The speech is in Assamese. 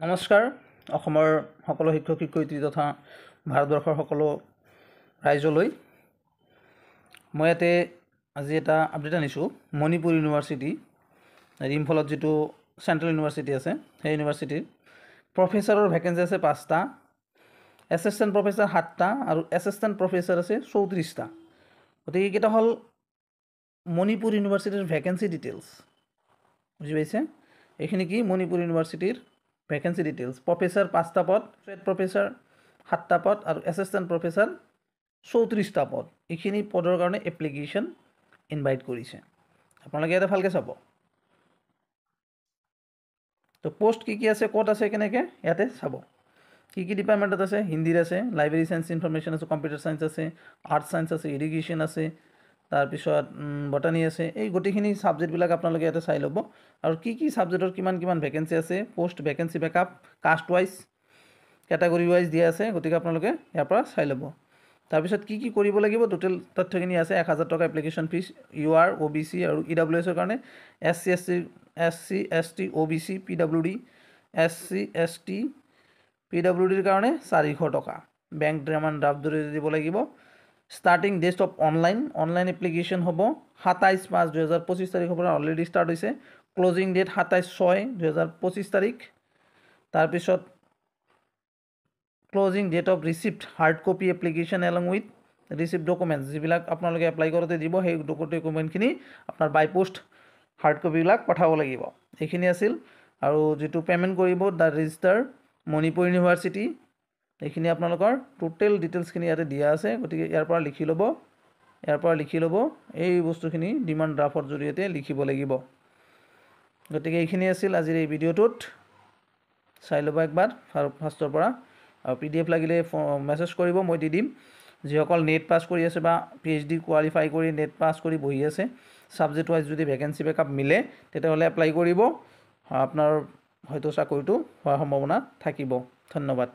নমস্কাৰ অসমৰ সকলো শিক্ষক শিক্ষয়িত্ৰী তথা ভাৰতবৰ্ষৰ সকলো ৰাইজলৈ মই ইয়াতে আজি এটা আপডেট আনিছোঁ মণিপুৰ ইউনিভাৰ্চিটি ইম্ফলত যেটো চেণ্ট্ৰেল ইউনিভাৰ্চিটি আছে সেই ইউনিভাৰ্চিটিৰ প্ৰফেছৰৰ ভেকেন্সি আছে 5টা এছিষ্টেণ্ট প্ৰফেছৰ 7টা আৰু এছিষ্টেণ্ট প্ৰফেছৰ আছে 34টা গতিকে এইকেইটা হ'ল মণিপুৰ ইউনিভাৰ্চিটিৰ ভেকেন্সি ডিটেইলছ বুজি পাইছে এইখিনি কি মণিপুৰ ইউনিভাৰ্চিটিৰ ভেকেন্সি ডিটেইলছ প্ৰফেছৰ 5টা পদ স্টেট প্ৰফেছৰ 7টা পদ আৰু এছিষ্টেণ্ট প্ৰফেছৰ 34টা পদ এইখিনি পদৰ কাৰণে এপ্লিকেশ্যন ইনভাইট কৰিছে আপোনালোকে এটা ভালকৈ চাব তো পোষ্ট কি আছে ক'ত আছে কেনেকৈ ইয়াতে চাব কি ডিপাৰ্টমেণ্টত আছে হিন্দীত আছে লাইব্ৰেৰী সায়েন্স ইনফৰমেশ্যন আছে কম্পিউটাৰ সায়েন্স আছে আৰ্টছ সায়েন্স আছে ইৰিগেশ্যন আছে তাৰপিছত বটানী আছে এই গোটেইখিনি সাবজেক্টবিলাক আপোনালোকে ইয়াতে চাই ল'ব আৰু কি সাবজেক্টৰ কিমান ভেকেন্সি আছে post vacancy breakup caste wise category wise দিয়া আছে গতিকে আপোনালোকে ইয়াৰ পৰা চাই ল'ব তাৰপিছত কি কৰিব লাগিব টোটেল তথ্যখিনি আছে 1000 টকা এপ্লিকেশ্যন ফিজ ইউআৰ ওবিসি আৰু ইডব্লিউএছৰ কাৰণে এছচি এছটি ওবিসি পিডব্লিউডি এছচি এছটি পিডব্লিউডিৰ কাৰণে 400 টকা বেংক ড্ৰাফ্ট জৰিয়তে দিব লাগিব starting date of online application হ'ব 27/5/2025 তাৰিখৰ পৰা অলৰেডি ষ্টাৰ্ট হৈছে ক্লোজিং ডেট 27/6/2025 তাৰিখ তাৰপিছত closing date of receipt hard copy application along with receipt documents যিবিলাক আপোনালোকে এপ্লাই কৰোঁতে দিব সেই ডকুমেণ্টখিনি আপোনাৰ বাই পোষ্ট হাৰ্ড কপিবিলাক পঠাব লাগিব এইখিনি আছিল আৰু যিটো পে'মেণ্ট কৰিব দ্য ৰেজিষ্টাৰ মণিপুৰ ইউনিভাৰ্চিটি এইখিনি আপোনালোকৰ টোটেল ডিটেইলছখিনি ইয়াতে দিয়া আছে গতিকে ইয়াৰ পৰা লিখি ল'ব এই বস্তুখিনি ডিমাণ্ড ড্ৰাফ্টৰ জৰিয়তে লিখিব লাগিব গতিকে এইখিনি আছিল আজিৰ এই ভিডিঅ'টোত চাই ল'ব একবাৰ ফাৰ্ষ্টৰ পৰা আৰু PDF লাগিলে মেছেজ কৰিব মই দি দিম যিসকল নেট পাছ কৰি আছে বা PhD কোৱালিফাই কৰি নেট পাছ কৰি বহি আছে সাবজেক্ট ৱাইজ যদি ভেকেন্সি বেকআপ মিলে তেতিয়াহ'লে এপ্লাই কৰিব আপোনাৰ হয়তো চাকৰিটো হোৱাৰ সম্ভাৱনা থাকিব ধন্যবাদ